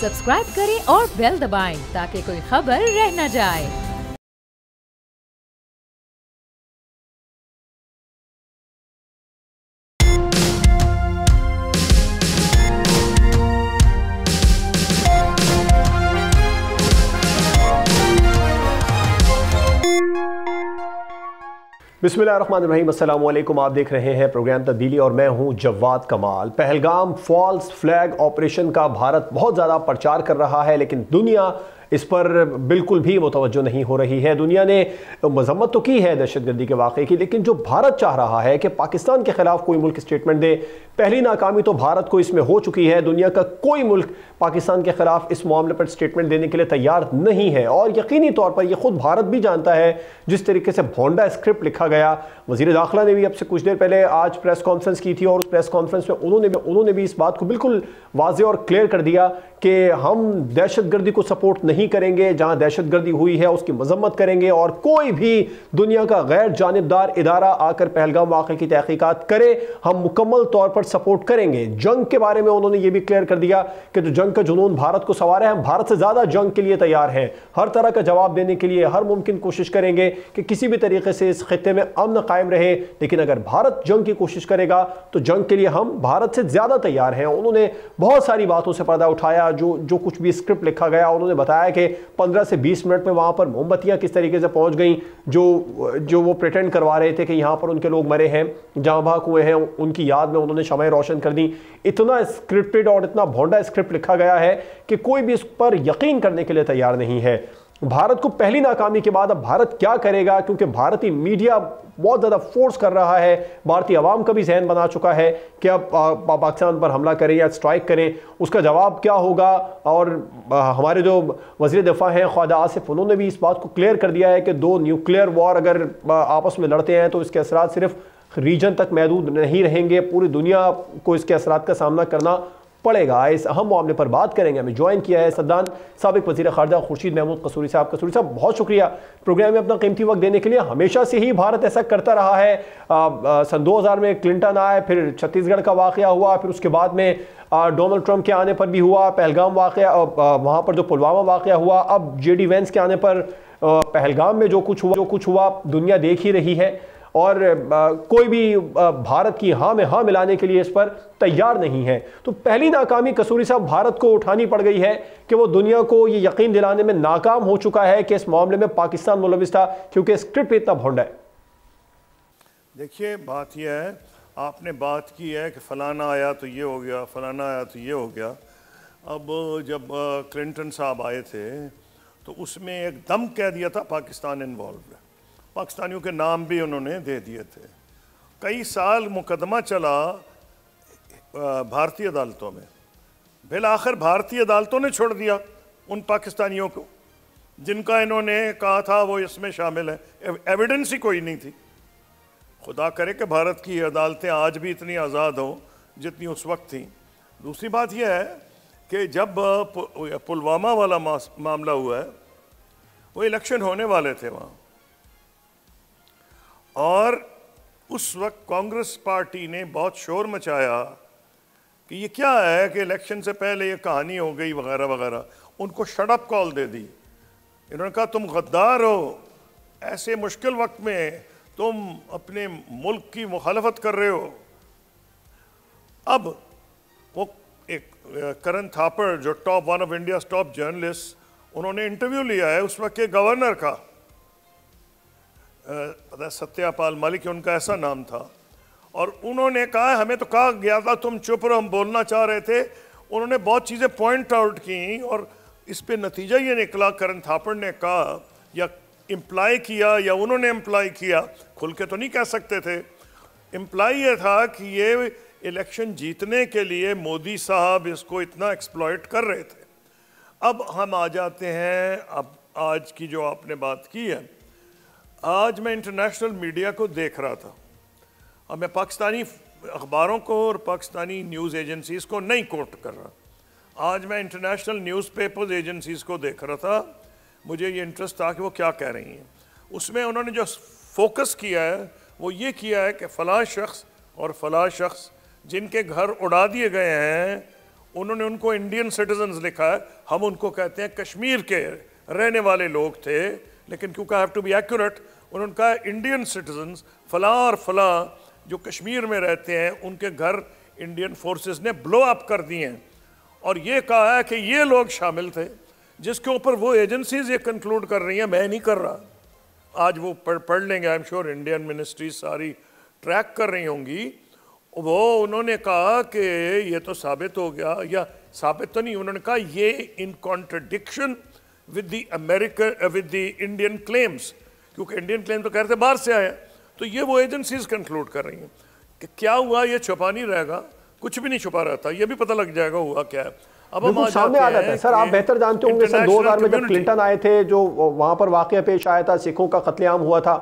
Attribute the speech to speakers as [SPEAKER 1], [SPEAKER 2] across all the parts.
[SPEAKER 1] Subscribe करें और bell दबाएं ताकि कोई खबर रह न जाए।
[SPEAKER 2] बिस्मिल्लाहिर्रहमानिर्रहीम, अस्सलाम वालेकुम। आप देख रहे हैं प्रोग्राम तब्दीली और मैं हूं जवाद कमाल। पहलगाम फॉल्स फ्लैग ऑपरेशन का भारत बहुत ज़्यादा प्रचार कर रहा है, लेकिन दुनिया इस पर बिल्कुल भी मुतवज्जो नहीं हो रही है। दुनिया ने मजम्मत तो की है दहशतगर्दी के वाक़े की, लेकिन जो भारत चाह रहा है कि पाकिस्तान के खिलाफ कोई मुल्क स्टेटमेंट दे, पहली नाकामी तो भारत को इसमें हो चुकी है। दुनिया का कोई मुल्क पाकिस्तान के खिलाफ इस मामले पर स्टेटमेंट देने के लिए तैयार नहीं है और यकीनी तौर पर यह खुद भारत भी जानता है। जिस तरीके से भोंडा स्क्रिप्ट लिखा गया, वज़ीर दाखिला ने भी अब से कुछ देर पहले आज प्रेस कॉन्फ्रेंस की थी और उस प्रेस कॉन्फ्रेंस में उन्होंने भी इस बात को बिल्कुल वाज़ेह और क्लियर कर दिया कि हम दहशतगर्दी को सपोर्ट नहीं करेंगे, जहां दहशतगर्दी हुई है उसकी मजम्मत करेंगे और कोई भी दुनिया का गैर जानिबदार इदारा आकर पहलगाम वाक़े की तहकीकात करे, हम मुकम्मल तौर पर सपोर्ट करेंगे। जंग के बारे में उन्होंने ये भी क्लियर कर दिया कि जो जंग का जुनून भारत को सवार है, हम भारत से ज़्यादा जंग के लिए तैयार हैं। हर तरह का जवाब देने के लिए हर मुमकिन कोशिश करेंगे कि किसी भी तरीके से इस खित्ते में अमन कायम रहे, लेकिन अगर भारत जंग की कोशिश करेगा तो जंग के लिए हम भारत से ज़्यादा तैयार हैं। उन्होंने बहुत सारी बातों से पर्दा उठाया। जो कुछ भी स्क्रिप्ट लिखा गया, उन्होंने बताया कि 15 से 20 मिनट में वहाँ पर मोमबत्तियाँ किस तरीके से पहुँच गई, जो वो प्रिटेंड करवा रहे थे कि यहाँ पर उनके लोग मरे हैं, जहाँ भाग हुए हैं, उनकी याद में उन्होंने शमाएं रोशन कर दी। इतना स्क्रिप्टेड और इतना भोंडा स्क्रिप्ट लिखा गया है कि कोई भी इस पर यकीन करने के लिए तैयार नहीं है। भारत को पहली नाकामी के बाद अब भारत क्या करेगा, क्योंकि भारतीय मीडिया बहुत ज़्यादा फोर्स कर रहा है, भारतीय आवाम का भी जहन बना चुका है कि अब पाकिस्तान पर हमला करें या स्ट्राइक करें, उसका जवाब क्या होगा। और हमारे जो वज़ीर दिफा हैं ख्वाजा आसिफ, उन्होंने भी इस बात को क्लियर कर दिया है कि दो न्यूक्लियर वॉर अगर आपस में लड़ते हैं तो इसके असरात सिर्फ रीजन तक महदूद नहीं रहेंगे, पूरी दुनिया को इसके असरात का सामना करना पड़ेगा। इस अहम मामले पर बात करेंगे। हमें ज्वाइन किया है सद्दान साबिक वज़ीर ख़ारजा खुर्शीद महमूद कसूरी साहब। कसूरी साहब, बहुत शुक्रिया प्रोग्राम में अपना कीमती वक्त देने के लिए। हमेशा से ही भारत ऐसा करता रहा है। सन 2000 में क्लिंटन आए, फिर छत्तीसगढ़ का वाक़या हुआ, फिर उसके बाद में डोनाल्ड ट्रंप के आने पर भी हुआ, पहलगाम वाक़या, वहाँ पर जो पुलवामा वाक़या हुआ, अब JD वेंस के आने पर पहलगाम में जो कुछ हुआ दुनिया देख ही रही है और कोई भी भारत की हाँ में हाँ मिलाने के लिए इस पर तैयार नहीं है। तो पहली नाकामी कसूरी साहब भारत को उठानी पड़ गई है कि वो दुनिया को ये यकीन दिलाने में नाकाम हो चुका है कि इस मामले में पाकिस्तान मुलविस था, क्योंकि स्क्रिप्ट इतना भोंडा है।
[SPEAKER 3] देखिए, बात यह है, आपने बात की है कि फलाना आया तो ये हो गया, फलाना आया तो ये हो गया। अब जब क्लिंटन साहब आए थे तो उसमें एकदम कह दिया था पाकिस्तान इन्वॉल्व है, पाकिस्तानियों के नाम भी उन्होंने दे दिए थे। कई साल मुकदमा चला भारतीय अदालतों में, फिर आखिर भारतीय अदालतों ने छोड़ दिया उन पाकिस्तानियों को जिनका इन्होंने कहा था वो इसमें शामिल है। एविडेंस ही कोई नहीं थी। खुदा करे कि भारत की अदालतें आज भी इतनी आज़ाद हों जितनी उस वक्त थी। दूसरी बात यह है कि जब पुलवामा वाला मामला हुआ है, वो इलेक्शन होने वाले थे वहाँ, और उस वक्त कांग्रेस पार्टी ने बहुत शोर मचाया कि ये क्या है कि इलेक्शन से पहले ये कहानी हो गई वगैरह वगैरह। उनको शट अप कॉल दे दी। इन्होंने कहा तुम गद्दार हो, ऐसे मुश्किल वक्त में तुम अपने मुल्क की मुखालफत कर रहे हो। अब वो एक करण थापड़ जो one of India top journalist, उन्होंने इंटरव्यू लिया है उस वक्त के गवर्नर का, पता सत्यपाल मलिक उनका ऐसा नाम था, और उन्होंने कहा हमें तो कहा गया था तुम चुप रहो, हम बोलना चाह रहे थे। उन्होंने बहुत चीज़ें पॉइंट आउट की और इस पे नतीजा ये निकला, करण थापड़ ने कहा या इम्प्लाई किया या उन्होंने इम्प्लाई किया, खुल के तो नहीं कह सकते थे, इम्प्लाई ये था कि ये इलेक्शन जीतने के लिए मोदी साहब इसको इतना एक्सप्लॉइट कर रहे थे। अब हम आ जाते हैं, अब आज की जो आपने बात की है, आज मैं इंटरनेशनल मीडिया को देख रहा था और मैं पाकिस्तानी अखबारों को और पाकिस्तानी न्यूज़ एजेंसीज़ को नहीं कोट कर रहा, आज मैं इंटरनेशनल न्यूज़पेपर्स एजेंसीज़ को देख रहा था। मुझे ये इंटरेस्ट था कि वो क्या कह रही हैं। उसमें उन्होंने जो फोकस किया है वो ये किया है कि फ़लाँ शख्स और फ़लाँ शख्स जिनके घर उड़ा दिए गए हैं उन्होंने उनको इंडियन सिटीजन्स लिखा है, हम उनको कहते हैं कश्मीर के रहने वाले लोग थे, लेकिन क्योंकि I have to be accurate, उन्होंने कहा इंडियन सिटीजन्स फलां और फलां जो कश्मीर में रहते हैं उनके घर इंडियन फोर्सेस ने ब्लो अप कर दिए हैं, और ये कहा है कि ये लोग शामिल थे, जिसके ऊपर वो एजेंसीज ये कंक्लूड कर रही हैं, मैं नहीं कर रहा। आज वो पढ़ लेंगे, I am sure Indian ministry सारी ट्रैक कर रही होंगी। वो उन्होंने कहा कि ये तो साबित हो गया, या साबित तो नहीं, उन्होंने कहा ये in contradiction with the American with the Indian claims, क्योंकि इंडियन क्लेम तो कह रहे थे बाहर से आए, तो ये वो एजेंसीज कंक्लूड कर रही हैं कि क्या हुआ, ये छुपा नहीं रहेगा, कुछ भी नहीं छुपा रहता, ये भी पता लग जाएगा हुआ क्या है। अब हम
[SPEAKER 2] सामने आ जाता है सर, आप बेहतर जानते होंगे सर 2000 में जब क्लिंटन आए थे, जो वहां पर वाकया पेश आया था, सिखों का कत्लेआम हुआ था,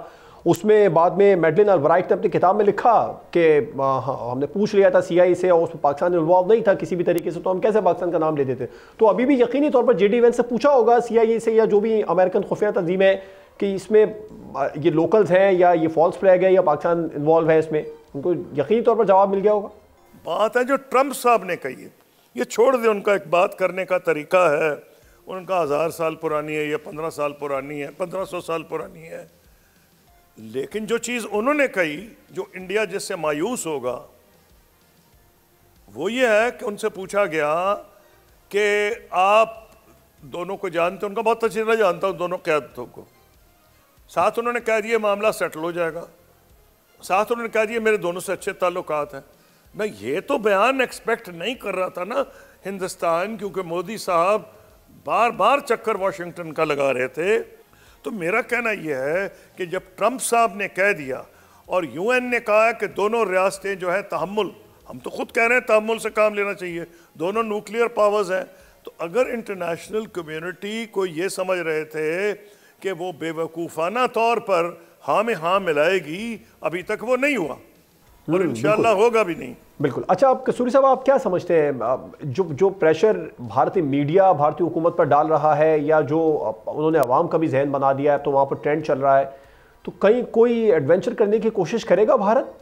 [SPEAKER 2] उसमें बाद में मैडलिन अल्ब्राइट ने अपनी किताब में लिखा कि हमने पूछ लिया था सीआईए से और उसमें पाकिस्तान इन्वॉल्व नहीं था किसी भी तरीके से, तो हम कैसे पाकिस्तान का नाम ले देते। तो अभी भी यकीनी तौर पर जेडी वेंस से पूछा होगा सीआईए से या जो भी अमेरिकन खुफिया तंजीम है कि इसमें ये लोकल्स हैं या ये फॉल्स फ्लैग है या पाकिस्तान इन्वॉल्व है इसमें, उनको यकीनी तौर पर जवाब मिल गया होगा।
[SPEAKER 3] बात है जो ट्रंप साहब ने कही है, ये छोड़ दे, उनका एक बात करने का तरीका है, उनका 1000 साल पुरानी है या 15 साल पुरानी है, 1500 साल पुरानी है, लेकिन जो चीज उन्होंने कही जो इंडिया जिससे मायूस होगा वो ये है कि उनसे पूछा गया कि आप दोनों को जानते, उनका बहुत अच्छी तरह जानता हूं दोनों क़यादतों को, साथ उन्होंने कह दिया मामला सेटल हो जाएगा, साथ उन्होंने कह दिया मेरे दोनों से अच्छे ताल्लुकात हैं। मैं ये तो बयान एक्सपेक्ट नहीं कर रहा था ना हिंदुस्तान, क्योंकि मोदी साहब बार बार चक्कर वाशिंगटन का लगा रहे थे। तो मेरा कहना यह है कि जब ट्रंप साहब ने कह दिया और यूएन ने कहा है कि दोनों रियासतें जो है तहम्मुल, हम तो खुद कह रहे हैं तहम्मुल से काम लेना चाहिए, दोनों न्यूक्लियर पावर्स हैं, तो अगर इंटरनेशनल कम्युनिटी को ये समझ रहे थे कि वो बेवकूफ़ाना तौर पर हाँ में हाँ मिलाएगी, अभी तक वो नहीं हुआ और इंशाल्लाह होगा भी नहीं।
[SPEAKER 2] बिल्कुल। अच्छा, आप कसूरी साहब आप क्या समझते हैं जो प्रेशर भारतीय मीडिया भारतीय हुकूमत पर डाल रहा है, या जो उन्होंने अवाम का भी जहन बना दिया है तो वहाँ पर ट्रेंड चल रहा है, तो कहीं कोई एडवेंचर करने की कोशिश करेगा भारत?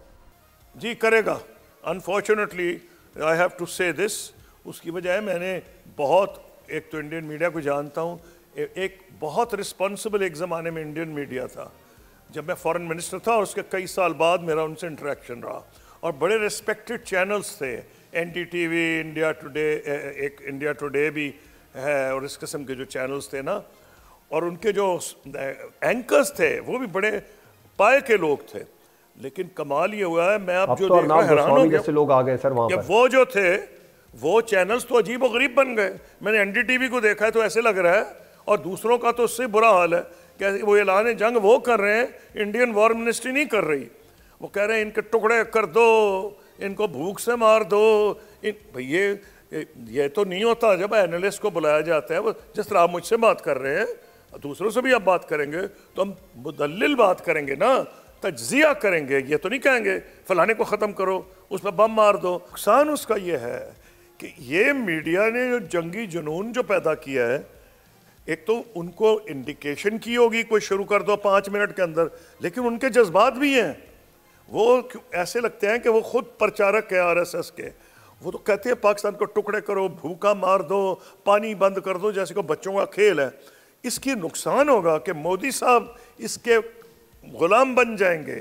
[SPEAKER 3] जी करेगा, अनफॉर्चुनेटली आई हैव टू से दिस। उसकी वजह मैंने बहुत, एक तो इंडियन मीडिया को जानता हूँ, एक बहुत रिस्पॉन्सिबल एक ज़माने में इंडियन मीडिया था जब मैं फॉरेन मिनिस्टर था, और उसके कई साल बाद मेरा उनसे इंटरेक्शन रहा, और बड़े रिस्पेक्टेड चैनल्स थे, एनडीटीवी, इंडिया टुडे, एक इंडिया टुडे भी है, और इस किस्म के जो चैनल्स थे ना, और उनके जो एंकर्स थे वो भी बड़े पाए के लोग थे। लेकिन कमाल ये हुआ है, मैं अब जो देख रहा हैरान हो गया,
[SPEAKER 2] लोग आ गए सर वहाँ पर।
[SPEAKER 3] वो जो थे वो चैनल्स तो अजीब और गरीब बन गए। मैंने एनडीटीवी को देखा है तो ऐसे लग रहा है, और दूसरों का तो उससे बुरा हाल है, कैसे वो ऐलान जंग वो कर रहे हैं, इंडियन वॉर मिनिस्ट्री नहीं कर रही। वो कह रहे हैं इनके टुकड़े कर दो, इनको भूख से मार दो। भाई ये तो नहीं होता जब एनालिस्ट को बुलाया जाता है, वो जिस तरह आप मुझसे बात कर रहे हैं दूसरों से भी आप बात करेंगे तो हम मुदल्लिल बात करेंगे ना, तज्जिया करेंगे, ये तो नहीं कहेंगे फलाने को ख़त्म करो, उस पर बम मार दो। नुकसान उसका ये है कि ये मीडिया ने जो जंगी जुनून जो पैदा किया है, एक तो उनको इंडिकेशन की होगी कोई शुरू कर दो 5 मिनट के अंदर, लेकिन उनके जज्बात भी हैं, वो ऐसे लगते हैं कि वो खुद प्रचारक है आरएसएस के। वो तो कहते हैं पाकिस्तान को टुकड़े करो, भूखा मार दो, पानी बंद कर दो, जैसे को बच्चों का खेल है। इसकी नुकसान होगा कि मोदी साहब इसके गुलाम बन जाएंगे।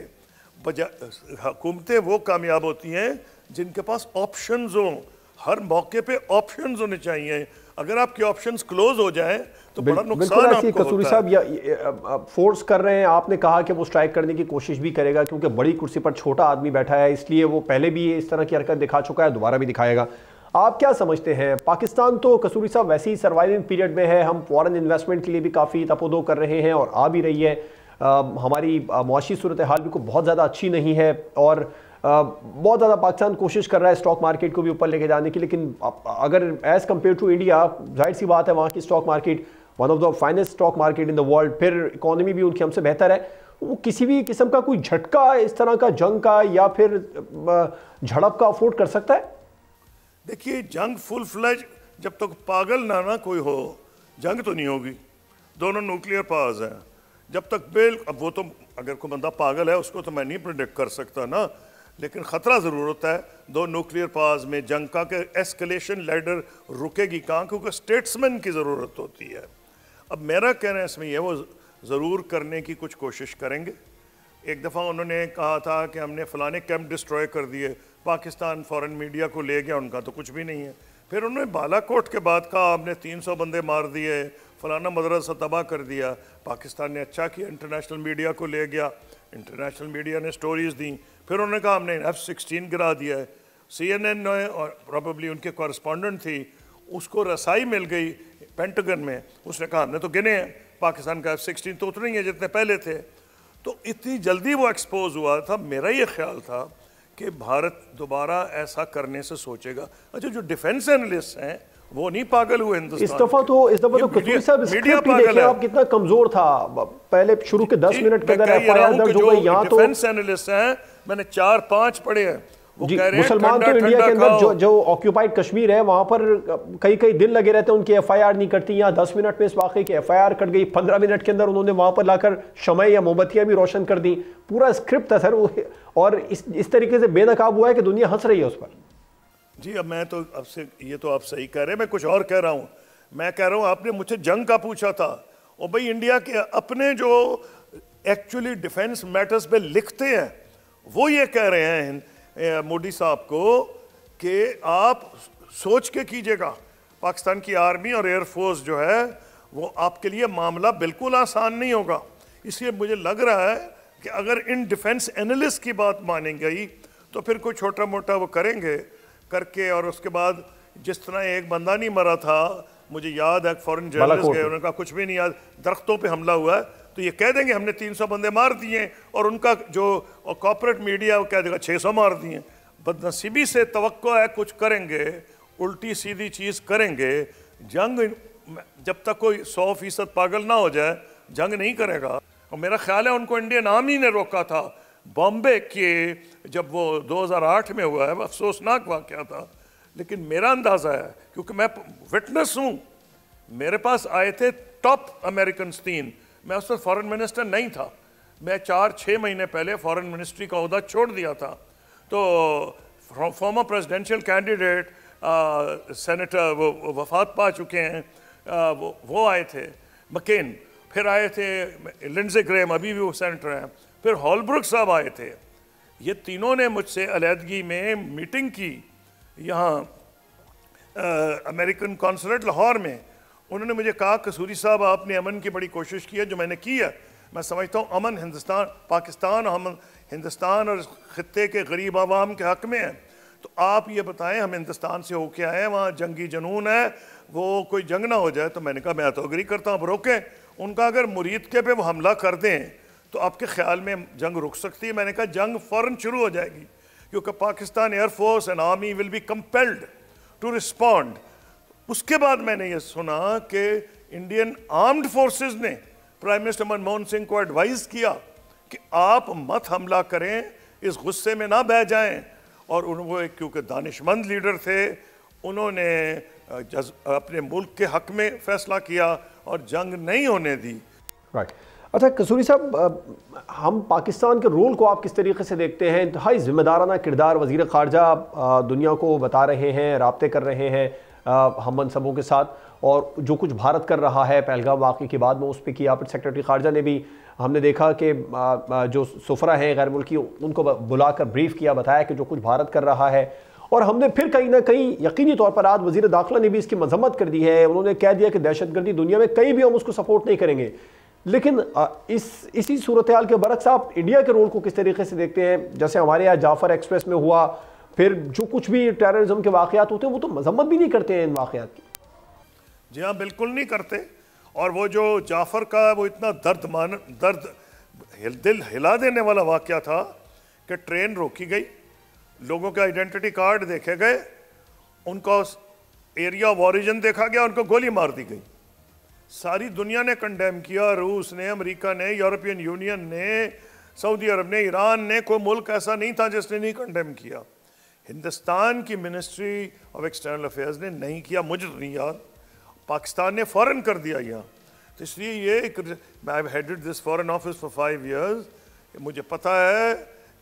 [SPEAKER 3] हुकूमतें वो कामयाब होती हैं जिनके पास ऑप्शंस हों, हर मौके पे ऑप्शंस होने चाहिए। अगर आपके ऑप्शंस क्लोज हो जाएं तो बड़ा नुकसान आपको
[SPEAKER 2] कसूरी साहब या फोर्स कर रहे हैं, आपने कहा कि वो स्ट्राइक करने की कोशिश भी करेगा क्योंकि बड़ी कुर्सी पर छोटा आदमी बैठा है, इसलिए वो पहले भी इस तरह की हरकत दिखा चुका है, दोबारा भी दिखाएगा। आप क्या समझते हैं? पाकिस्तान तो कसूरी साहब वैसे ही सर्वाइविंग पीरियड में है, हम फॉरेन इन्वेस्टमेंट के लिए भी काफ़ी तपोदो कर रहे हैं और आ भी रही है। हमारी मुआशी सूरत हाल भी बहुत ज़्यादा अच्छी नहीं है और बहुत ज़्यादा पाकिस्तान कोशिश कर रहा है स्टॉक मार्केट को भी ऊपर लेके जाने की, लेकिन अगर एज़ कम्पेयर टू इंडिया, जाहिर सी बात है वहाँ की stock market one of the finest stock market in the world, फिर इकोनॉमी भी उनकी हमसे बेहतर है। वो किसी भी किस्म का कोई झटका इस तरह का जंग का या फिर झड़प का अफोर्ड कर सकता है?
[SPEAKER 3] देखिए, जंग फुल फ्लेज जब तक पागल ना कोई हो, जंग तो नहीं होगी। दोनों न्यूक्लियर पावर्स हैं, जब तक अब वो तो अगर कोई बंदा पागल है उसको तो मैं नहीं प्रिडिक्ट कर सकता ना, लेकिन ख़तरा ज़रूर होता है। दो न्यूक्लियर पावर्स में जंग का कि एस्केलेशन लैडर रुकेगी कहाँ, क्योंकि स्टेट्समैन की ज़रूरत होती है। अब मेरा कहना है इसमें यह, वो ज़रूर करने की कुछ कोशिश करेंगे। एक दफ़ा उन्होंने कहा था कि हमने फ़लाने कैंप डिस्ट्रॉय कर दिए, पाकिस्तान फ़ॉरेन मीडिया को ले गया, उनका तो कुछ भी नहीं है। फिर उन्होंने बालाकोट के बाद कहा हमने 300 बंदे मार दिए, फ़लाना मदरसा तबाह कर दिया। पाकिस्तान ने अच्छा किया, इंटरनेशनल मीडिया को ले गया, इंटरनेशनल मीडिया ने स्टोरीज़ दी। फिर उन्होंने कहा हमने F-16 गिरा दिया है। CNN ने, और प्रॉबेबली उनके कॉरेस्पॉन्डेंट थी, उसको रसाई मिल गई पेंटागन में, उसने कहा हमने तो गिने हैं, पाकिस्तान का F-16 तो उतने ही है जितने पहले थे। तो इतनी जल्दी वो एक्सपोज हुआ था। मेरा ये ख्याल था कि भारत दोबारा ऐसा करने से सोचेगा। अच्छा, जो डिफेंस एनालिस्ट हैं वो नहीं पागल हुए हिंदुस्तान।
[SPEAKER 2] इस दफा तो कसूरी साहब स्क्रिप्ट ही देखिए आप कितना कमजोर था। पहले शुरू के 10 मिनट के अंदर एफआईआर दर्ज हो गई। यहाँ तो
[SPEAKER 3] डिफेंस एनालिस्ट हैं, मैंने 4-5 पढ़े हैं, वो कह रहे हैं
[SPEAKER 2] मुसलमान तो इंडिया के अंदर जो ऑक्यूपाइड कश्मीर है वहां पर कई दिन लगे रहते हैं, उनकी एफआईआर नहीं करती। यहाँ 10 मिनट में इस वाकई की एफआईआर कट गई। 15 मिनट के अंदर उन्होंने वहां पर लाकर शमय या मोमबत्तियां भी रोशन कर दी। पूरा स्क्रिप्ट था सर, और इस तरीके से बेनकाब हुआ है कि दुनिया हंस रही है उस पर।
[SPEAKER 3] जी, अब मैं तो आपसे, ये तो आप सही कह रहे हैं, मैं कुछ और कह रहा हूँ। मैं कह रहा हूँ आपने मुझसे जंग का पूछा था, और भाई इंडिया के अपने जो एक्चुअली डिफेंस मैटर्स पे लिखते हैं वो ये कह रहे हैं मोदी साहब को कि आप सोच के कीजिएगा। पाकिस्तान की आर्मी और एयरफोर्स जो है वो आपके लिए मामला बिल्कुल आसान नहीं होगा। इसलिए मुझे लग रहा है कि अगर इन डिफेंस एनालिस्ट की बात मानी गई तो फिर कोई छोटा मोटा वो करेंगे करके, और उसके बाद जिस तरह एक बंदा नहीं मरा था, मुझे याद है फॉरेन जर्नलिस्ट गए, उन्होंने कहा कुछ भी नहीं याद, दरख्तों पे हमला हुआ है, तो ये कह देंगे हमने 300 बंदे मार दिए, और उनका जो कॉर्पोरेट मीडिया वो कह देगा 600 मार दिए। बदनसीबी से तवक्को है कुछ करेंगे, उल्टी सीधी चीज़ करेंगे। जंग जब तक कोई 100% पागल ना हो जाए जंग नहीं करेगा। और मेरा ख्याल है उनको इंडियन आर्मी ने रोका था बॉम्बे के, जब वो 2008 में हुआ है, अफसोसनाक वाक़या था। लेकिन मेरा अंदाज़ा है, क्योंकि मैं विटनेस हूँ, मेरे पास आए थे टॉप अमेरिकन 3, मैं उस वक्त फॉरेन मिनिस्टर नहीं था, मैं 4-6 महीने पहले फॉरेन मिनिस्ट्री का ओहदा छोड़ दिया था। तो फॉर्मर प्रेसिडेंशियल कैंडिडेट सेनेटर वो वफात पा चुके हैं, वो आए थे, मकेन, फिर आए थे लिंडसे ग्रेम, अभी भी वो सेनेटर हैं, फिर हॉलब्रुक साहब आए थे। ये तीनों ने मुझसे अलहदगी में मीटिंग की यहाँ अमेरिकन कॉन्सुलेट लाहौर में। उन्होंने मुझे कहा कसूरी साहब आपने अमन की बड़ी कोशिश की है, जो मैंने की है। मैं समझता हूँ अमन हिंदुस्तान, पाकिस्तान, हम हिंदुस्तान और ख़ित्ते के गरीब आवाम के हक़ में है। तो आप ये बताएं, हम हिंदुस्तान से होके आए हैं, वहाँ जंगी जनून है, वो कोई जंग ना हो जाए। तो मैंने कहा मैं तो अग्री करता हूँ, आप रोकें। उनका अगर मुरीद के पे वो हमला कर दें तो आपके ख्याल में जंग रुक सकती है? मैंने कहा जंग फ़ौरन शुरू हो जाएगी, क्योंकि Pakistan air force and army will be compelled to respond. उसके बाद मैंने ये सुना कि इंडियन आर्म्ड फोर्सेस ने प्राइम मिनिस्टर मनमोहन सिंह को एडवाइस किया कि आप मत हमला करें, इस गुस्से में ना बह जाएं। और वो क्योंकि दानिशमंद लीडर थे, उन्होंने अपने मुल्क के हक में फैसला किया और जंग नहीं होने दी।
[SPEAKER 2] राइट। अच्छा कसूरी साहब, हम पाकिस्तान के रोल को आप किस तरीके से देखते हैं? इंतहाई जिम्मेदाराना किरदार वज़ीर ख़ारजा दुनिया को बता रहे हैं, राब्ते कर रहे हैं हम मनसबों के साथ, और जो कुछ भारत कर रहा है पहलगाम वाक़े के बाद में उस पर किया। फिर सेक्रेटरी ख़ारजा ने भी, हमने देखा कि जो सफरा हैं गैर मुल्की, उनको बुलाकर ब्रीफ किया, बताया कि जो कुछ भारत कर रहा है। और हमने फिर कहीं ना कहीं यकीनी तौर पर आज वज़ीर दाखिला ने भी इसकी मजम्मत कर दी है। उन्होंने कह दिया कि दहशतगर्दी दुनिया में कहीं भी हम उसको सपोर्ट नहीं करेंगे। लेकिन इसी सूरत हाल के बरक्स आप इंडिया के रोल को किस तरीके से देखते हैं? जैसे हमारे यहाँ जाफर एक्सप्रेस में हुआ, फिर जो कुछ भी टेररिज्म के वाक़यात होते हैं वो तो मजम्मत भी नहीं करते हैं इन वाक़यात की।
[SPEAKER 3] जी हाँ, बिल्कुल नहीं करते। और वो जो जाफर का वो इतना दिल हिला देने वाला वाक़या था कि ट्रेन रोकी गई, लोगों के आइडेंटिटी कार्ड देखे गए, उनका एरिया ऑफ ओरिजिन देखा गया, उनको गोली मार दी गई। सारी दुनिया ने कंडेम किया, रूस ने, अमेरिका ने, यूरोपियन यूनियन ने, सऊदी अरब ने, ईरान ने, कोई मुल्क ऐसा नहीं था जिसने नहीं कंडेम किया। हिंदुस्तान की मिनिस्ट्री ऑफ एक्सटर्नल अफेयर्स ने नहीं किया, मुझे नहीं याद, पाकिस्तान ने फ़ौरन कर दिया यहाँ। तो इसलिए ये I have headed this foreign office for 5 years, मुझे पता है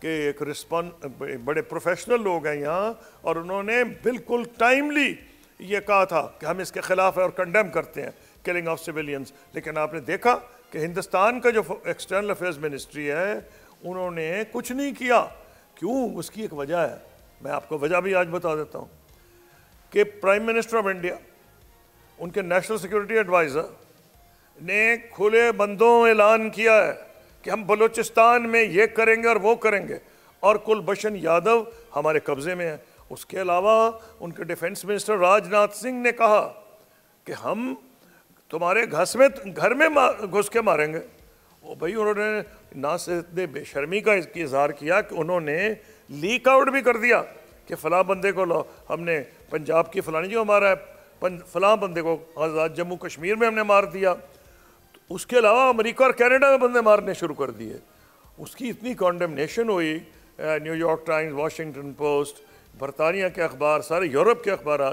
[SPEAKER 3] कि एक बड़े प्रोफेशनल लोग हैं यहाँ, और उन्होंने बिल्कुल टाइमली ये कहा था कि हम इसके खिलाफ है और कंडेम करते हैं किलिंग ऑफ सिविलियंस। लेकिन आपने देखा कि हिंदुस्तान का जो एक्सटर्नल अफेयर्स मिनिस्ट्री है उन्होंने कुछ नहीं किया। क्यों? उसकी एक वजह है, मैं आपको वजह भी आज बता देता हूँ कि प्राइम मिनिस्टर ऑफ इंडिया, उनके नेशनल सिक्योरिटी एडवाइज़र ने खुले बंदों ऐलान किया है कि हम बलूचिस्तान में ये करेंगे और वो करेंगे, और कुलभूषण यादव हमारे कब्ज़े में है। उसके अलावा उनके डिफेंस मिनिस्टर राजनाथ सिंह ने कहा कि हम तुम्हारे घर में घुस के मारेंगे। वो भाई उन्होंने ना सिर्फ बेशर्मी का इसकी इजहार किया कि उन्होंने लीक आउट भी कर दिया कि फ़लाँ बंदे को हमने पंजाब की फ़लानी जो हमारा है फ़लाँ बंदे को आज़ाद जम्मू कश्मीर में हमने मार दिया। तो उसके अलावा अमेरिका और कनाडा में बंदे मारने शुरू कर दिए। उसकी इतनी कॉन्डेमनेशन हुई, न्यूयॉर्क टाइम्स, वाशिंगटन पोस्ट, बरतानिया के अखबार, सारे यूरोप के अखबार।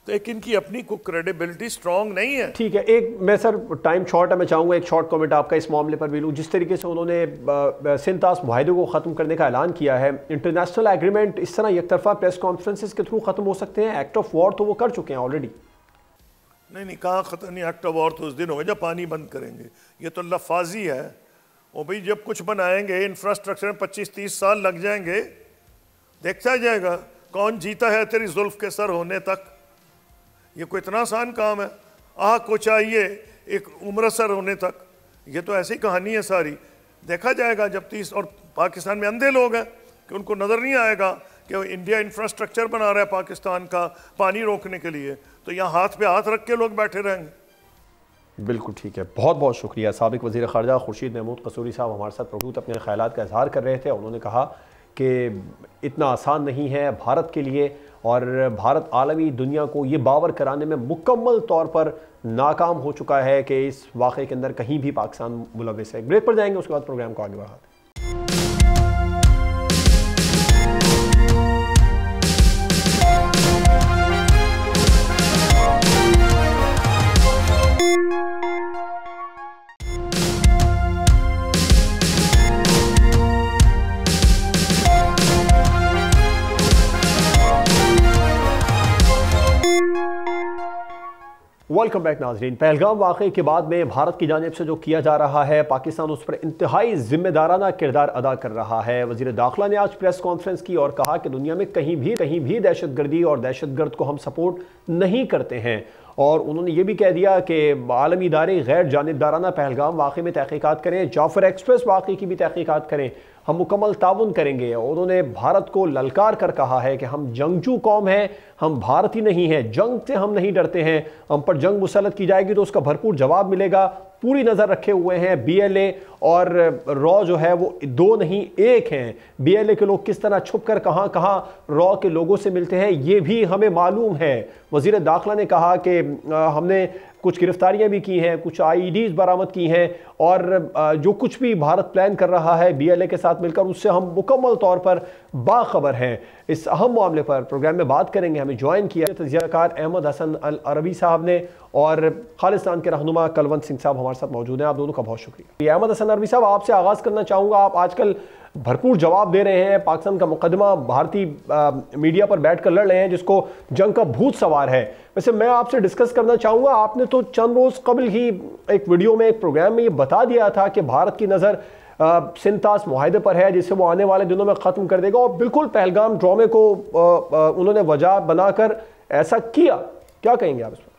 [SPEAKER 3] तो एक इनकी अपनी को क्रेडिबिलिटी स्ट्रांग नहीं है।
[SPEAKER 2] ठीक है, एक मैं सर टाइम शॉर्ट है, मैं चाहूँगा एक शॉर्ट कमेंट आपका इस मामले पर भी लूँ। जिस तरीके से उन्होंने सिंतास मुआहदे को ख़त्म करने का ऐलान किया है, इंटरनेशनल एग्रीमेंट इस तरह एक तरफा प्रेस कॉन्फ्रेंसेस के थ्रू ख़त्म हो सकते हैं? एक्ट ऑफ वॉर तो वो कर चुके हैं ऑलरेडी।
[SPEAKER 3] नहीं, कहाँ ख़त्म नहीं, एक्ट ऑफ वॉर तो उस दिन होगा जब पानी बंद करेंगे। ये तो लफाजी है। वो भाई जब कुछ बनाएंगे इंफ्रास्ट्रक्चर में 25-30 साल लग जाएंगे, देखता जाएगा कौन जीता है तेरी जुल्फ के सर होने तक। ये कोई इतना आसान काम है? आह को चाहिए एक उम्र सर होने तक। ये तो ऐसी कहानी है सारी, देखा जाएगा जब 30। और पाकिस्तान में अंधे लोग हैं कि उनको नज़र नहीं आएगा कि इंडिया इंफ्रास्ट्रक्चर बना रहा है पाकिस्तान का पानी रोकने के लिए, तो यहाँ हाथ पे हाथ रख के लोग बैठे रहेंगे।
[SPEAKER 2] बिल्कुल ठीक है, बहुत बहुत शुक्रिया। साबिक वज़ीर ख़ारजा खुर्शीद महमूद कसूरी साहब हमारे साथ मौजूद अपने ख़यालात का इजहार कर रहे थे। उन्होंने कहा कि इतना आसान नहीं है भारत के लिए, और भारत आलमी दुनिया को ये बावर कराने में मुकम्मल तौर पर नाकाम हो चुका है कि इस वाक़े के अंदर कहीं भी पाकिस्तान मुलविस है। ब्रेक पर जाएंगे, उसके बाद प्रोग्राम को आगे बढ़ाते हैं। वेलकम बैक नाजरीन। पहलगाम वाक़े के बाद में भारत की जानिब से जो किया जा रहा है, पाकिस्तान उस पर इंतहाई जिम्मेदाराना किरदार अदा कर रहा है। वज़ीर दाखिला ने आज प्रेस कॉन्फ्रेंस की और कहा कि दुनिया में कहीं भी दहशतगर्दी और दहशतगर्द को हम सपोर्ट नहीं करते हैं। और उन्होंने ये भी कह दिया कि आलमी इदारे गैर जानिबदाराना पहलगाम वाक़े में तहक़ीक़ात करें, जाफ़र एक्सप्रेस वाक़े की भी तहक़ीक़ात करें, हम मुकम्मल ताउन करेंगे। और उन्होंने भारत को ललकार कर कहा है कि हम जंगजू कौम हैं, हम भारत ही नहीं हैं, जंग से हम नहीं डरते हैं, हम पर जंग मुसल्लत की जाएगी तो उसका भरपूर जवाब मिलेगा। पूरी नज़र रखे हुए हैं। BLA और रॉ जो है वो दो नहीं एक हैं। BLA के लोग किस तरह छुप कर कहाँ कहाँ रॉ के लोगों से मिलते हैं ये भी हमें मालूम है। वज़ीर दाखिला ने कहा कि हमने कुछ गिरफ्तारियां भी की हैं, कुछ IEDs बरामद की हैं, और जो कुछ भी भारत प्लान कर रहा है BLA के साथ मिलकर उससे हम मुकम्मल तौर पर बाखबर हैं। इस अहम मामले पर प्रोग्राम में बात करेंगे। हमें ज्वाइन किया तज़कियाकार अहमद हसन अल अरबी साहब ने, और खालिस्तान के रहनुमा कुलवंत सिंह साहब हमारे साथ मौजूद हैं। आप दोनों का बहुत शुक्रिया। अहमद हसन अरबी साहब, आपसे आगाज़ करना चाहूँगा। आप आजकल भरपूर जवाब दे रहे हैं, पाकिस्तान का मुकदमा भारतीय मीडिया पर बैठ कर लड़ रहे हैं जिसको जंग का भूत सवार है। वैसे मैं आपसे डिस्कस करना चाहूँगा, आपने तो चंद रोज़ कबल ही एक वीडियो में, एक प्रोग्राम में ये बता दिया था कि भारत की नज़र सिंतास मुआहदे पर है जिसे वो आने वाले दिनों में ख़त्म कर देगा, और बिल्कुल पहलगाम ड्रामे को उन्होंने वजह बनाकर ऐसा किया। क्या कहेंगे आप इस पर?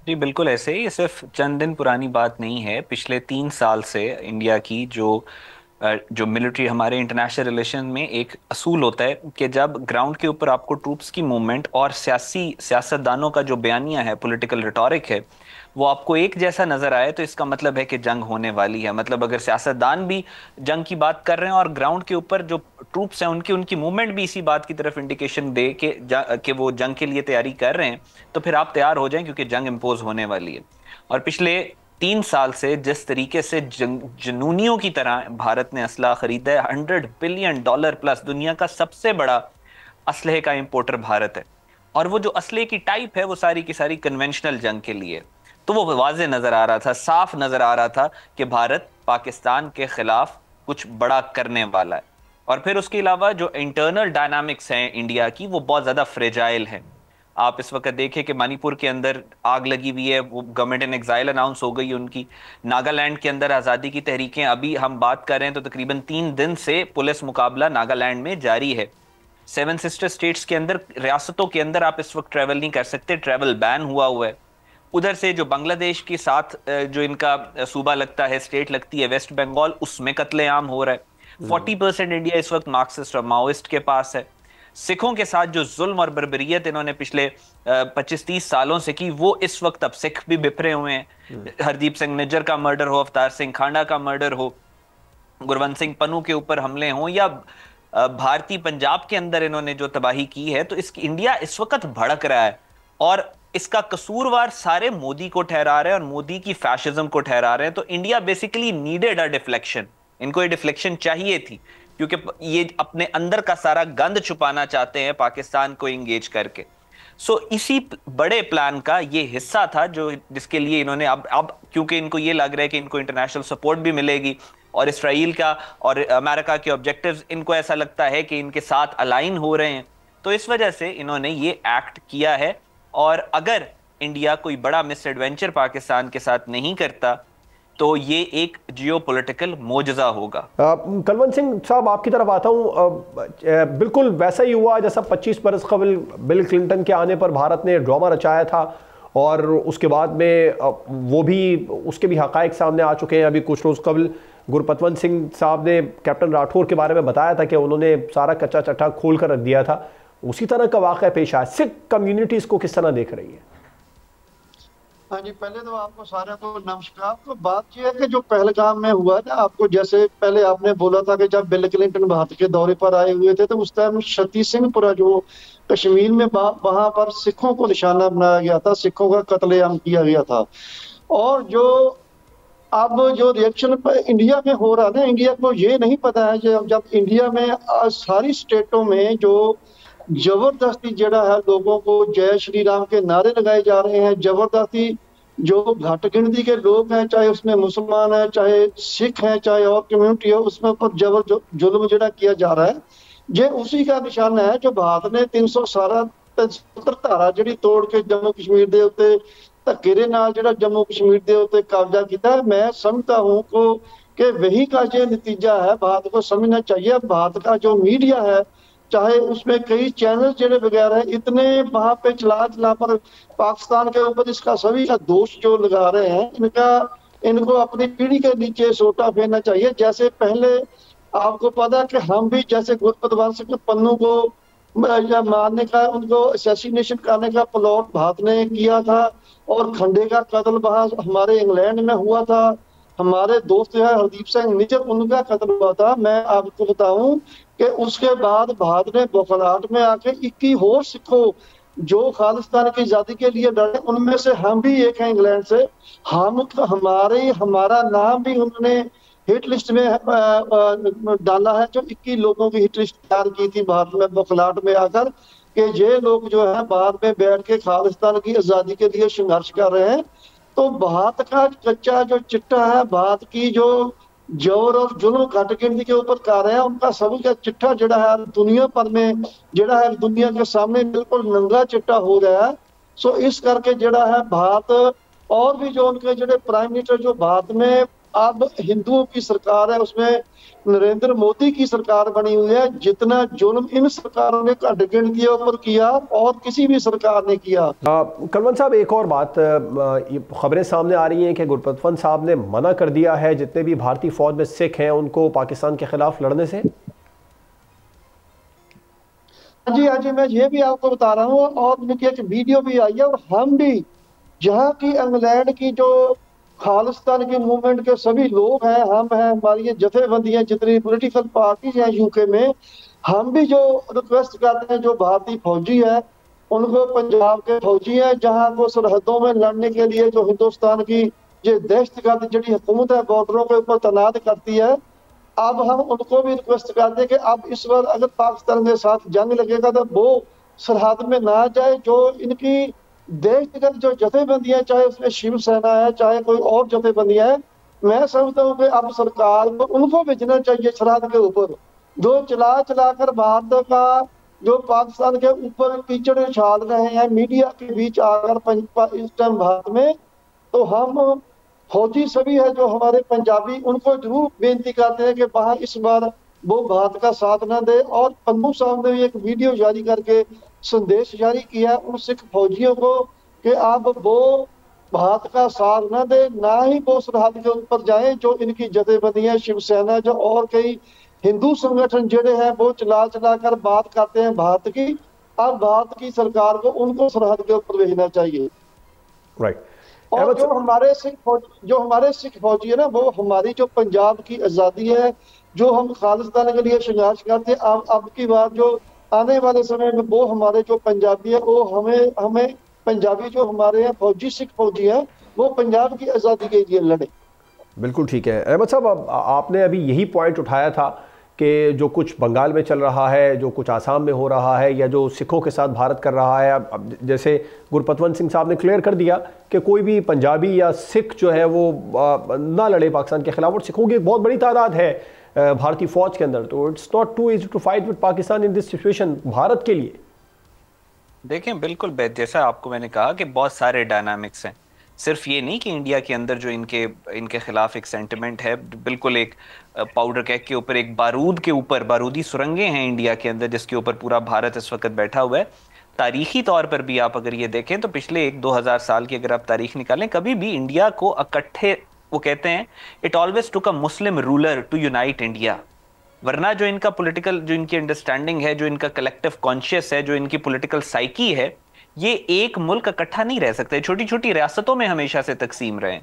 [SPEAKER 4] जी बिल्कुल ऐसे ही, सिर्फ चंद दिन पुरानी बात नहीं है। पिछले 3 साल से इंडिया की जो मिलिट्री, हमारे इंटरनेशनल रिलेशन में एक असूल होता है कि जब ग्राउंड के ऊपर आपको ट्रूप्स की मूवमेंट और सियासतदानों का जो बयानिया है, पॉलिटिकल रिटोरिक है, वो आपको एक जैसा नजर आए तो इसका मतलब है कि जंग होने वाली है। मतलब अगर सियासतदान भी जंग की बात कर रहे हैं और ग्राउंड के ऊपर जो ट्रूप्स हैं उनकी मूवमेंट भी इसी बात की तरफ इंडिकेशन दे कि वो जंग के लिए तैयारी कर रहे हैं, तो फिर आप तैयार हो जाएं क्योंकि जंग इम्पोज होने वाली है। और पिछले 3 साल से जिस तरीके से जुनूनियों की तरह भारत ने असला खरीदा है, $100 बिलियन प्लस, दुनिया का सबसे बड़ा असलहे का इंपोर्टर भारत है। और वो जो असलहे की टाइप है वो सारी की सारी कन्वेंशनल जंग के लिए, तो वो वाज़े नजर आ रहा था, साफ नजर आ रहा था कि भारत पाकिस्तान के खिलाफ कुछ बड़ा करने वाला है। और फिर उसके अलावा जो इंटरनल डायनामिक्स हैं इंडिया की, वो बहुत ज्यादा फ्रेजाइल है। आप इस वक्त देखें कि मणिपुर के अंदर आग लगी हुई है, वो गवर्नमेंट इन एग्जाइल अनाउंस हो गई उनकी। नागालैंड के अंदर आज़ादी की तहरीकें, अभी हम बात कर रहे हैं तो तकरीबन 3 दिन से पुलिस मुकाबला नागालैंड में जारी है। सेवन सिस्टर स्टेट्स के अंदर, रियासतों के अंदर आप इस वक्त ट्रैवल नहीं कर सकते, ट्रैवल बैन हुआ है। उधर से जो बांग्लादेश के साथ जो इनका सूबा लगता है, स्टेट लगती है वेस्ट बंगाल, उसमें कत्लेआम हो रहा है। 40% इंडिया इस वक्त मार्क्सिस्ट और माओइस्ट के पास है। सिखों के साथ जो जुल्म और बर्बरियत इन्होंने पिछले 25-30 सालों से की, वो इस वक्त अब सिख भी बिफरे हुए हैं। हरदीप सिंह निज्जर का मर्डर हो, अवतार सिंह खांडा का मर्डर हो, गुरवंत सिंह पन्नू के ऊपर हमले हों, या भारतीय पंजाब के अंदर इन्होंने जो तबाही की है, तो इसकी इंडिया इस वक्त भड़क रहा है। और इसका कसूरवार सारे मोदी को ठहरा रहे हैं और मोदी की फैशिज्म को ठहरा रहे हैं। तो India basically needed a deflection, इनको ये डिफ्लेक्शन चाहिए थी, क्योंकि ये अपने अंदर का सारा गंद छुपाना चाहते हैं पाकिस्तान को इंगेज करके। सो इसी बड़े प्लान का ये हिस्सा था जो जिसके लिए इन्होंने अब क्योंकि इनको ये लग रहा है कि इनको इंटरनेशनल सपोर्ट भी मिलेगी और इसराइल का और अमेरिका के ऑब्जेक्टिव्स इनको ऐसा लगता है कि इनके साथ अलाइन हो रहे हैं, तो इस वजह से इन्होंने ये एक्ट किया है। और अगर इंडिया कोई बड़ा मिस एडवेंचर पाकिस्तान के साथ नहीं करता तो ये एक जियोपॉलिटिकल मोजज़ा होगा।
[SPEAKER 2] कलवंत सिंह साहब, आपकी तरफ आता हूँ। बिल्कुल वैसा ही हुआ जैसा 25 बरस कबल बिल क्लिंटन के आने पर भारत ने ड्रामा रचाया था, और उसके बाद में वो भी उसके भी हक़ाइक़ सामने आ चुके हैं। अभी कुछ रोज़ कबल गुरपतवंत सिंह साहब ने कैप्टन राठौर के बारे में बताया था कि उन्होंने सारा कच्चा चट्टा खोल कर रख दिया था। उसी तरह का वाक़या पेश आया। सिख कम्युनिटी इसको किस तरह देख रही है?
[SPEAKER 5] हाँ जी, पहले तो आपको सारे को नमस्कार। तो बात यह है कि जो पहलगाम में हुआ था, आपको जैसे पहले आपने बोला था कि जब बिल क्लिंटन भारत के दौरे पर आए हुए थे तो उस टाइम सती सिंहपुरा जो कश्मीर में वहां पर सिखों को निशाना बनाया गया था, सिखों का कत्लेआम किया गया था। और जो अब जो रिएक्शन इंडिया में हो रहा था, इंडिया को ये नहीं पता है जब इंडिया में सारी स्टेटों में जो जबरदस्ती जड़ा है, लोगों को जय श्री राम के नारे लगाए जा रहे हैं, जबरदस्ती जो घट गिनती के लोग हैं, चाहे उसमें मुसलमान है, चाहे सिख है, चाहे और कम्युनिटी है, उसमें ऊपर जुल्म जड़ा किया जा रहा है, ये उसी का निशान है जो भारत ने 370 धारा जी तोड़ के जम्मू कश्मीर के उत्ते धक्के दे नाल जिहड़ा जम्मू कश्मीर के उत्ते कब्जा किया है। मैं समझता हूँ कि वही का जो नतीजा है, भारत को समझना चाहिए। भारत का जो मीडिया है, चाहे उसमें कई चैनल जो वगैरह है, इतने वहां पे चला पर पाकिस्तान के ऊपर इसका सभी का दोष जो लगा रहे हैं, इनको अपनी पीढ़ी के नीचे सोटा फेरना चाहिए। जैसे पहले आपको पता कि हम भी जैसे गुरपतवंत सिंह पन्नू को मारने का, उनको असैसिनेशन करने का प्लॉट भारत ने किया था, और खंडे का कत्ल वहां हमारे इंग्लैंड में हुआ था। हमारे दोस्त है हरदीप सिंह निज्जर, उनका कत्ल हुआ था। मैं आपको बताऊं कि उसके बाद भारत ने बौखलाहट में आके 21 और सिखों जो खालिस्तान की आजादी के लिए लड़े, उनमें से हम भी एक हैं इंग्लैंड से। हमारा नाम भी उन्होंने हिट लिस्ट में डाला है, जो 21 लोगों की हिट लिस्ट तैयार की थी भारत में बौखलाहट में आकर, कि ये लोग जो है बाद में बैठ के खालिस्तान की आजादी के लिए संघर्ष कर रहे हैं। तो भारत का कच्चा जो चिट्ठा है, भारत की जो जोर और जुल्म घट गिनती के ऊपर कर रहे हैं, उनका सभी का चिट्ठा जड़ा है दुनिया भर में जड़ा है, दुनिया के सामने बिल्कुल नंगा चिट्ठा हो रहा है। सो इस करके जड़ा है भारत, और भी जो उनके जड़े प्राइम मिनिस्टर जो भारत में अब हिंदुओं की सरकार है, उसमें नरेंद्र मोदी की सरकार बनी हुई है। जितना जुल्म इन सरकारों ने घट गिनती के ऊपर किया और किसी भी सरकार ने किया।
[SPEAKER 2] कलवंत साहब, एक और बात, खबरें सामने आ रही हैं कि गुरपतवंत साहब ने मना कर दिया है जितने भी भारतीय फौज में सिख हैं उनको पाकिस्तान के खिलाफ लड़ने से।
[SPEAKER 5] हाँ जी, मैं ये भी आपको बता रहा हूँ, और उनकी एक वीडियो भी आई है। और हम भी जहाँ की इंग्लैंड की जो खालिस्तान की मूवमेंट के सभी लोग हैं, हम हैं, हमारी ये जथेबंदियां, जितनी पॉलिटिकल पार्टीज हैं यूके में, हम भी जो रिक्वेस्ट करते हैं, जो भारतीय फौजी है उनको, पंजाब के फौजी हैं जहां को सरहदों में लड़ने के लिए जो हिंदुस्तान की ये दहशतगर्द जी हुकूमत है बॉर्डरों के ऊपर तैनात करती है, अब हम उनको भी रिक्वेस्ट करते हैं कि अब इस बार अगर पाकिस्तान के साथ जंग लगेगा तो वो सरहद में ना जाए। जो इनकी दहशतगर्द जो जथेबंदियां, चाहे उसमें शिवसेना है, चाहे कोई और जथेबंदियां है, मैं समझता हूँ कि अब सरकार को उनको भेजना चाहिए सरहद के ऊपर, जो चला चला कर भारत का, जो पाकिस्तान के ऊपर कीचड़ उछाल रहे हैं मीडिया के बीच आकर इस टाइम भारत में, तो हम फौजी सभी है जो हमारे पंजाबी, उनको जरूर बेनती करते हैं कि वहां इस बार वो भारत का साथ न दे। और पन्नू साहब ने भी एक वीडियो जारी करके संदेश जारी किया उन सिख फौजियों को कि आप वो भारत का साथ न दे, ना ही वो सरहद के ऊपर जाएं। जो इनकी जथेबंदियां, शिवसेना जो और कई हिंदू संगठन जड़े हैं, वो चला चला कर बात करते हैं भारत की। अब भारत की सरकार को उनको सरहद के ऊपर भेजना चाहिए।
[SPEAKER 2] राइट।
[SPEAKER 5] और जो हमारे सिख फौजी है ना, वो हमारी जो पंजाब की आजादी है, जो हम खालिस्तान के लिए संघर्ष करते हैं, अब की बार जो आने वाले समय में वो हमारे जो पंजाबी है, वो हमें पंजाबी जो हमारे हैं फौजी, सिख फौजी हैं, वो पंजाब की आज़ादी के लिए लड़े।
[SPEAKER 2] बिल्कुल ठीक है। अहमद साहब, आपने अभी यही पॉइंट उठाया था कि जो कुछ बंगाल में चल रहा है, जो कुछ आसाम में हो रहा है, या जो सिखों के साथ भारत कर रहा है, अब जैसे गुरपतवंत सिंह साहब ने क्लियर कर दिया कि कोई भी पंजाबी या सिख जो है वो ना लड़े पाकिस्तान के खिलाफ, और सिखों की एक बहुत बड़ी तादाद है भारतीय फौज के अंदर, तो it's not too easy to fight with Pakistan in this situation Bharat के लिए।
[SPEAKER 4] देखें, बिल्कुल जैसा आपको मैंने कहा कि बहुत सारे डायनामिक्स हैं। सिर्फ ये नहीं कि इंडिया के अंदर जो इनके खिलाफ एक सेंटिमेंट है, बिल्कुल एक पाउडर केक के ऊपर, एक बारूद के ऊपर, बारूदी सुरंगें हैं इंडिया के अंदर जिसके ऊपर पूरा भारत इस वक्त बैठा हुआ है। तारीखी तौर पर भी आप अगर ये देखें तो पिछले 1-2 हज़ार साल की अगर आप तारीख निकालें, कभी भी इंडिया को इकट्ठे, वो कहते हैं it always took a Muslim ruler to unite India. वरना जो इनका पॉलिटिकल, जो इनकी अंडरस्टैंडिंग है, जो इनका कलेक्टिव कॉन्शियस है, जो इनकी पॉलिटिकल साइकी है, ये एक मुल्क इकट्ठा नहीं रह सकते, छोटी छोटी रियासतों में हमेशा से तकसीम रहे।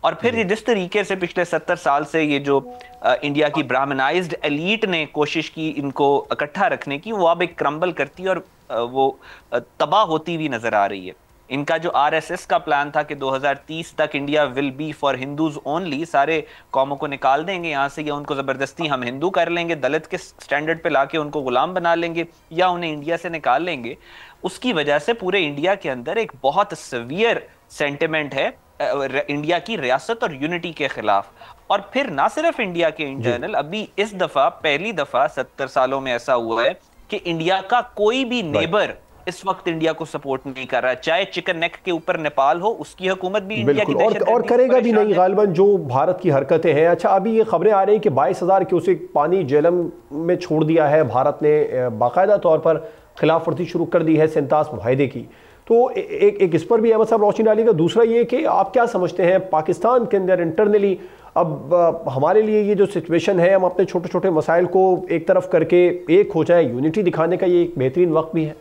[SPEAKER 4] और फिर ये जिस तरीके से पिछले 70 साल से ये जो इंडिया की ब्राह्मणाइज्ड एलीट ने कोशिश की इनको इकट्ठा रखने की, वो अब एक क्रम्बल करती है और वो तबाह होती हुई नजर आ रही है। इनका जो आरएसएस का प्लान था कि 2030 तक India will be for Hindus only, सारे कौमों को निकाल देंगे यहाँ से, या उनको जबरदस्ती हम हिंदू कर लेंगे, दलित के स्टैंडर्ड पे लाके उनको गुलाम बना लेंगे, या उन्हें इंडिया से निकाल लेंगे, उसकी वजह से पूरे इंडिया के अंदर एक बहुत सीवियर सेंटिमेंट है इंडिया की रियासत और यूनिटी के खिलाफ। और फिर ना सिर्फ इंडिया के इंटरनल, अभी इस दफा पहली दफा 70 सालों में ऐसा हुआ है कि इंडिया का कोई भी नेबर इस वक्त इंडिया को सपोर्ट नहीं कर रहा है। चाहे चिकन नेक के ऊपर नेपाल हो, उसकी हुकूमत भी इंडिया की
[SPEAKER 2] और करेगा भी नहीं गालिबन, जो भारत की हरकतें हैं। अच्छा, अभी ये खबरें आ रही हैं कि 22,000 क्यूसेक पानी जेहलम में छोड़ दिया है भारत ने, बाकायदा तौर पर खिलाफ वर्जी शुरू कर दी है सेंतास मुआहदे की। तो एक इस पर भी अहमद साहब रोशनी डालिएगा। दूसरा ये कि आप क्या समझते हैं पाकिस्तान के अंदर इंटरनली अब हमारे लिए ये जो सिचुएशन है, हम अपने छोटे छोटे मसाइल को एक तरफ करके एक हो जाए, यूनिटी दिखाने का ये एक बेहतरीन वक्त भी है।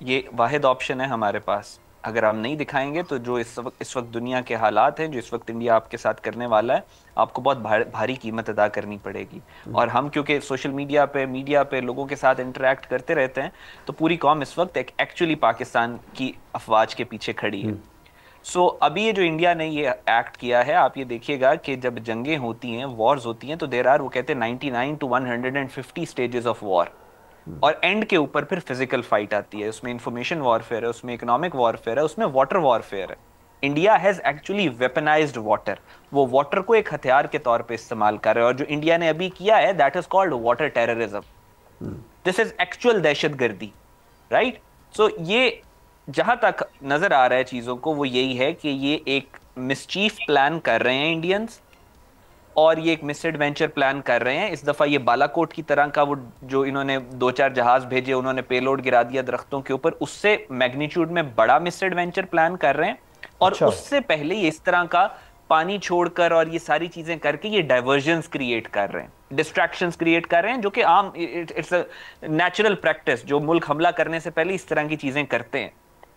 [SPEAKER 4] ये वाहिद ऑप्शन है हमारे पास। अगर हम नहीं दिखाएंगे तो जो इस वक्त दुनिया के हालात हैं, जो इस वक्त इंडिया आपके साथ करने वाला है, आपको बहुत भारी कीमत अदा करनी पड़ेगी। और हम क्योंकि सोशल मीडिया पे लोगों के साथ इंटरेक्ट करते रहते हैं, तो पूरी कौम इस वक्त एक्चुअली पाकिस्तान की अफवाज के पीछे खड़ी है। सो अभी ये जो इंडिया ने ये एक्ट किया है, आप ये देखिएगा कि जब जंगें होती हैं, वॉर्स होती हैं, तो देयर आर, वो कहते हैं 99 to 150 स्टेजेस ऑफ वॉर। और एंड के ऊपर फिर फिजिकल फाइट आती है, उसमें इंफॉर्मेशन वॉरफेयर है, उसमें इकोनॉमिक वॉरफेयर है, उसमें वाटर वॉरफेयर है। India has actually weaponised water, वो वाटर को एक हथियार के तौर पे इस्तेमाल कर रहे हैं। और जो इंडिया ने अभी किया है, that is called water terrorism. This is actual दहशतगर्दी, राइट। सो ये जहां तक नजर आ रहा है चीजों को, वो यही है कि ये एक मिसचीफ प्लान कर रहे हैं इंडियंस, और ये एक मिस एडवेंचर प्लान कर रहे हैं। इस दफा ये बालाकोट की तरह का, वो जो इन्होंने 2-4 जहाज भेजे, उन्होंने पेलोड गिरा दिया दरख्तों के ऊपर, उससे मैग्नीट्यूड में बड़ा मिस एडवेंचर प्लान कर रहे हैं। और
[SPEAKER 2] अच्छा।
[SPEAKER 4] उससे पहले ये इस तरह का पानी छोड़कर और ये सारी चीजें करके ये डाइवर्जन्स क्रिएट कर रहे हैं, डिस्ट्रैक्शंस क्रिएट कर रहे हैं, जो कि आम इट्स अ नेचुरल प्रैक्टिस, जो मुल्क हमला करने से पहले इस तरह की चीजें करते हैं।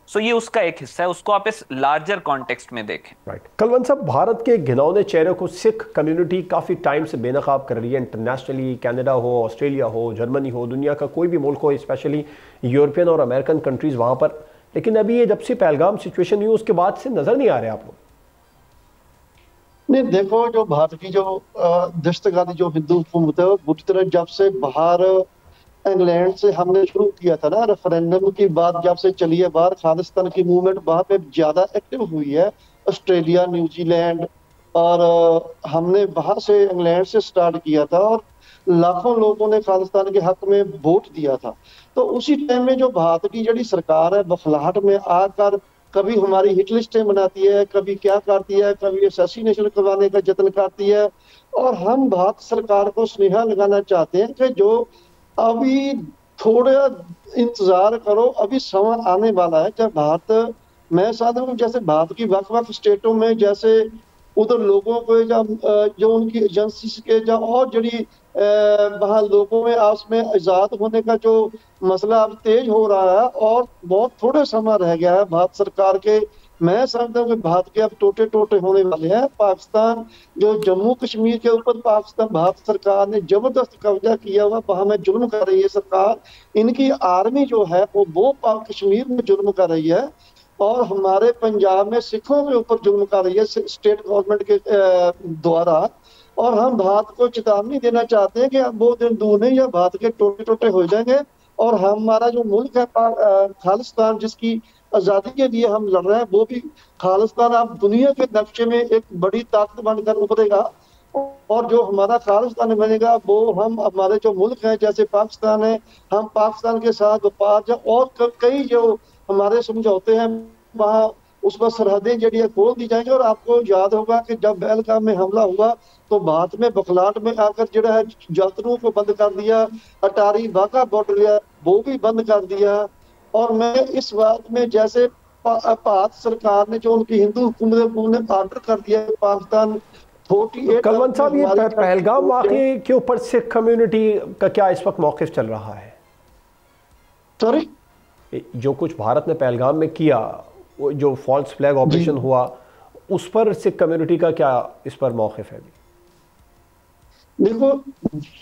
[SPEAKER 4] सो ये उसका एक हिस्सा है, उसको आप इस लार्जर कॉन्टेक्स्ट में देखें।
[SPEAKER 2] राइट। कलवंत साहब, भारत के घिनौने चेहरे को सिख कम्युनिटी काफ़ी टाइम से बेनकाब कर रही है इंटरनेशनली, कनाडा हो, ऑस्ट्रेलिया हो, जर्मनी हो, दुनिया का कोई भी मुल्क हो, स्पेशली यूरोपियन और अमेरिकन कंट्रीज़ वहाँ पर। लेकिन अभी ये जब से पहलगाम सिचुएशन हुई उसके बाद से नज़र नहीं आ रहे आप लोग।
[SPEAKER 5] नहीं, देखो, जो भारत की जो दस्तगादी जो हिंदू हुकूमत है, वो बुरी तरह जब से बाहर इंग्लैंड से हमने शुरू किया था ना, रेफरेंडम की बात जब से चली है बाहर, खालिस्तान की मूवमेंट वहां पे ज्यादा एक्टिव हुई है। ऑस्ट्रेलिया, न्यूजीलैंड, और हमने वहां से इंग्लैंड से स्टार्ट किया था। और लाखों लोगों ने खालिस्तान के हक में वोट दिया था। तो उसी टाइम में जो भारत की जड़ी सरकार है बखलाहट में आकर कभी हमारी हिट लिस्टें बनाती है, कभी क्या करती है, कभी असैसिनेशन करवाने का जतन करती है। और हम भारत सरकार को स्नेहा लगाना चाहते हैं कि जो अभी थोड़ा इंतजार करो, अभी समय आने वाला है जब भारत, मैं चाहता हूँ जैसे भारत की वक् वक् स्टेटों में जैसे उधर लोगों को जो उनकी एजेंसी के जो और जड़ी वहाँ लोगों में आपस में आजाद होने का जो मसला अब तेज हो रहा है और बहुत थोड़े समय रह गया है भारत सरकार के। मैं समझता हूँ कि भारत के अब टोटे टोटे होने वाले हैं। पाकिस्तान जो जम्मू कश्मीर के ऊपर पाकिस्तान भारत सरकार ने जबरदस्त कब्जा किया हुआ, वहां में जुल्म कर रही है सरकार। इनकी आर्मी जो है वो कश्मीर में जुल्म कर रही है और हमारे पंजाब में सिखों के ऊपर जुल्म कर रही है स्टेट गवर्नमेंट के द्वारा। और हम भारत को चेतावनी देना चाहते हैं कि अब वो दिन दूर नहीं है, भारत के टोटे टोटे हो जाएंगे और हमारा जो मुल्क है खालिस्तान, जिसकी आजादी के लिए हम लड़ रहे हैं, वो भी खालिस्तान अब दुनिया के नक्शे में एक बड़ी ताकत बनकर उभरेगा। और जो हमारा खालिस्तान बनेगा वो हम हमारे जो मुल्क है जैसे पाकिस्तान है, हम पाकिस्तान के साथ व्यापार और कई जो हमारे समझौते हैं वहाँ उस पर सरहदें जड़ी खोल दी जाएंगी। और आपको याद होगा कि जब पहलगाम में हमला हुआ तो भारत में बखलाट में आकर जो है यात्रियों को बंद कर दिया, अटारी वाघा बॉर्डर वो भी बंद कर दिया। और मैं इस बात में जैसे भारत सरकार ने जो उनकी हिंदू हुकूमत ने ऑर्डर कर दिया पाकिस्तान 48।
[SPEAKER 2] कलवंत साहब, ये पहलगाम वाक़े के ऊपर सिख कम्युनिटी का क्या इस वक्त मौक़िफ़ चल रहा है?
[SPEAKER 5] सॉरी,
[SPEAKER 2] जो कुछ भारत ने पहलगाम में किया, जो फॉल्स फ्लैग ऑपरेशन हुआ, उस पर सिख कम्युनिटी का क्या इस पर मौक़िफ़ है?
[SPEAKER 5] देखो,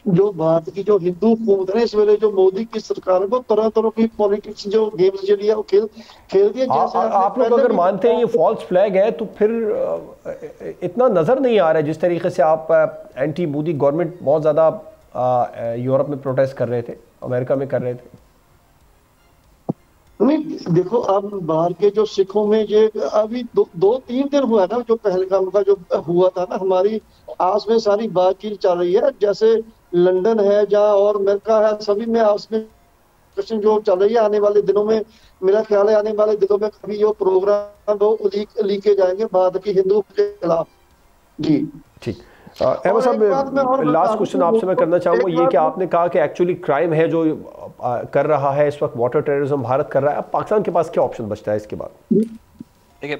[SPEAKER 5] जो भारत की जो हिंदू हुकूमत है इस वेले जो मोदी की सरकार को तरह तरह की पॉलिटिक्स जो गेम्स जो है वो खेल दिए।
[SPEAKER 2] आप लोग अगर मानते हैं ये फॉल्स फ्लैग है तो फिर इतना नजर नहीं आ रहा है जिस तरीके से आप एंटी मोदी गवर्नमेंट बहुत ज्यादा यूरोप में प्रोटेस्ट कर रहे थे, अमेरिका में कर रहे थे।
[SPEAKER 5] नहीं, देखो अब बाहर के जो सिखों में ये अभी दो तीन दिन हुआ ना जो पहलगाम का जो हुआ था ना, हमारी आपस में सारी बातचीत चल रही है। जैसे लंदन है जहाँ और अमेरिका है, सभी में आपस में डिस्कशन जो चल रही है। आने वाले दिनों में मेरा ख्याल है आने वाले दिनों में कभी जो प्रोग्राम वो लीके जाएंगे भारत की हिंदू के खिलाफ। जी
[SPEAKER 2] ठीक। अहमद साहब, लास्ट क्वेश्चन आपसे मैं करना चाहूँगा ये कि आपने कहा कि एक्चुअली क्राइम है जो कर रहा है इस वक्त वाटर टेररिज्म भारत कर रहा है। अब पाकिस्तान के पास क्या ऑप्शन बचता है इसके बाद?
[SPEAKER 4] देखिए,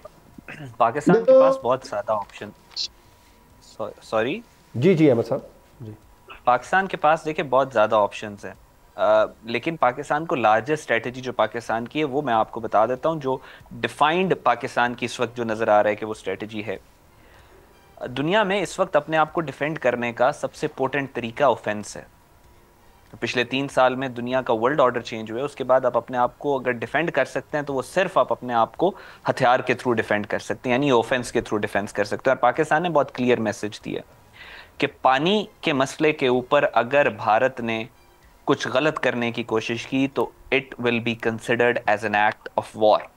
[SPEAKER 4] पाकिस्तान के पास बहुत ज़्यादा ऑप्शन, सॉरी
[SPEAKER 2] जी अहमद साहब जी,
[SPEAKER 4] पाकिस्तान के पास देखिए बहुत ज़्यादा ऑप्शंस हैं। लेकिन पाकिस्तान को लार्जेस्ट स्ट्रेटजी जो पाकिस्तान की है वो मैं आपको बता देता हूँ। जो डिफाइंड पाकिस्तान की इस वक्त जो नज़र आ रहा है कि वो स्ट्रेटजी है, दुनिया में इस वक्त अपने आप को डिफेंड करने का सबसे पोटेंट तरीका ऑफेंस है। तो पिछले 3 साल में दुनिया का वर्ल्ड ऑर्डर चेंज हुआ है, उसके बाद आप अपने आप को अगर डिफेंड कर सकते हैं तो वो सिर्फ आप अपने आप को हथियार के थ्रू डिफेंड कर सकते हैं, यानी ऑफेंस के थ्रू डिफेंस कर सकते हैं। और पाकिस्तान ने बहुत क्लियर मैसेज दिया कि पानी के मसले के ऊपर अगर भारत ने कुछ गलत करने की कोशिश की तो it will be considered as an act of war.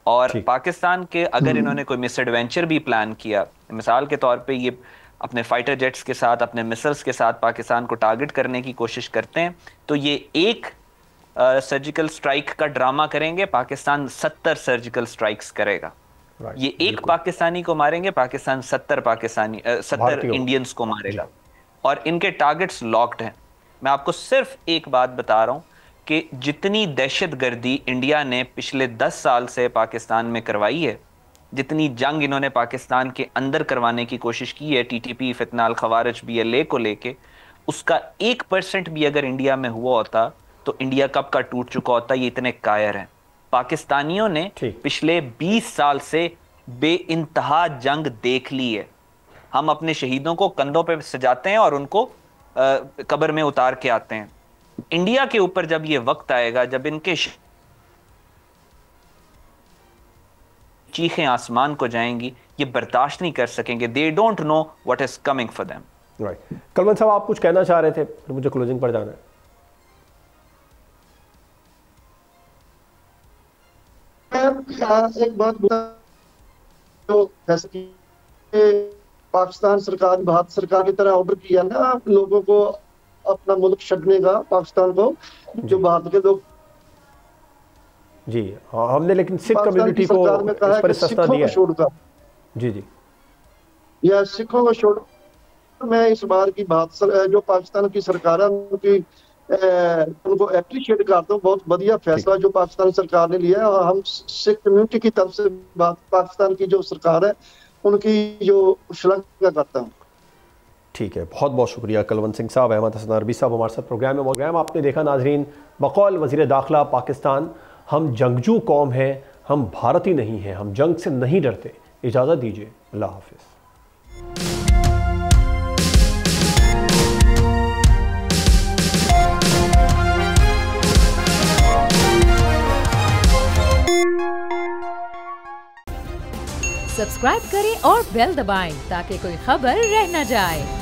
[SPEAKER 4] और पाकिस्तान के अगर इन्होंने कोई मिस एडवेंचर भी प्लान किया, मिसाल के तौर पे ये अपने फाइटर जेट्स के साथ, अपने मिसाइल्स के साथ पाकिस्तान को टारगेट करने की कोशिश करते हैं, तो ये एक सर्जिकल स्ट्राइक का ड्रामा करेंगे, पाकिस्तान 70 सर्जिकल स्ट्राइक्स करेगा। ये एक पाकिस्तानी को मारेंगे, पाकिस्तान 70 इंडियंस को मारेगा। और इनके टारगेट्स लॉक्ड हैं। मैं आपको सिर्फ एक बात बता रहा हूं कि जितनी दहशतगर्दी इंडिया ने पिछले 10 साल से पाकिस्तान में करवाई है, जितनी जंग इन्होंने पाकिस्तान के अंदर करवाने की कोशिश की है, टीटीपी, फितनाल, खवारिज, BLA को लेके, उसका 1% भी अगर इंडिया में हुआ होता तो इंडिया कब का टूट चुका होता। ये इतने कायर हैं। पाकिस्तानियों ने पिछले 20 साल से बेइंतहा जंग देख ली है। हम अपने शहीदों को कंधों पे सजाते हैं और उनको कब्र में उतार के आते हैं। इंडिया के ऊपर जब ये वक्त आएगा जब इनके चीखें आसमान को जाएंगी, ये बर्दाश्त नहीं कर सकेंगे। They don't know what is coming for them.
[SPEAKER 2] Right. Kalwant साहब, आप कुछ कहना चाह रहे थे, फिर मुझे क्लोजिंग पर जाना है।
[SPEAKER 5] एक बात तो जैसे कि पाकिस्तान सरकार भारत सरकार की तरह ऑर्डर किया ना लोगों को अपना मुल्क छड़ने का पाकिस्तान को, जो भारत के लोग
[SPEAKER 2] जी हाँ, हमने लेकिन सिख
[SPEAKER 5] पाकिस्तान
[SPEAKER 2] कम्युनिटी
[SPEAKER 5] की
[SPEAKER 2] को
[SPEAKER 5] सरकार में कहा
[SPEAKER 2] इस
[SPEAKER 5] है
[SPEAKER 2] पर
[SPEAKER 5] कि
[SPEAKER 2] इस्तेस्ना
[SPEAKER 5] सिखों
[SPEAKER 2] दिया
[SPEAKER 5] को
[SPEAKER 2] है।
[SPEAKER 5] छोड़कर,
[SPEAKER 2] जी जी
[SPEAKER 5] या सिखों को छोड़, मैं इस बार की बात जो पाकिस्तान की सरकार है उनकी उनको एप्रिशिएट करता हूँ। बहुत बढ़िया फैसला जो पाकिस्तान सरकार ने लिया है, और हम सिख कम्युनिटी की तरफ से पाकिस्तान की जो सरकार है उनकी जो श्लाघना करता हूँ।
[SPEAKER 2] ठीक है, बहुत बहुत शुक्रिया कुलवंत सिंह साहब। अहमद हसन अरबी साहब हमारे साथ प्रोग्राम आपने देखा नाजरीन। बकौल वज़ीर दाखिला पाकिस्तान, हम जंगजू कौम हैं, हम भारतीय नहीं हैं, हम जंग से नहीं डरते। इजाज़त दीजिए, अल्लाह हाफिज़।
[SPEAKER 1] सब्सक्राइब करें और बेल दबाएं ताकि कोई खबर रह न जाए।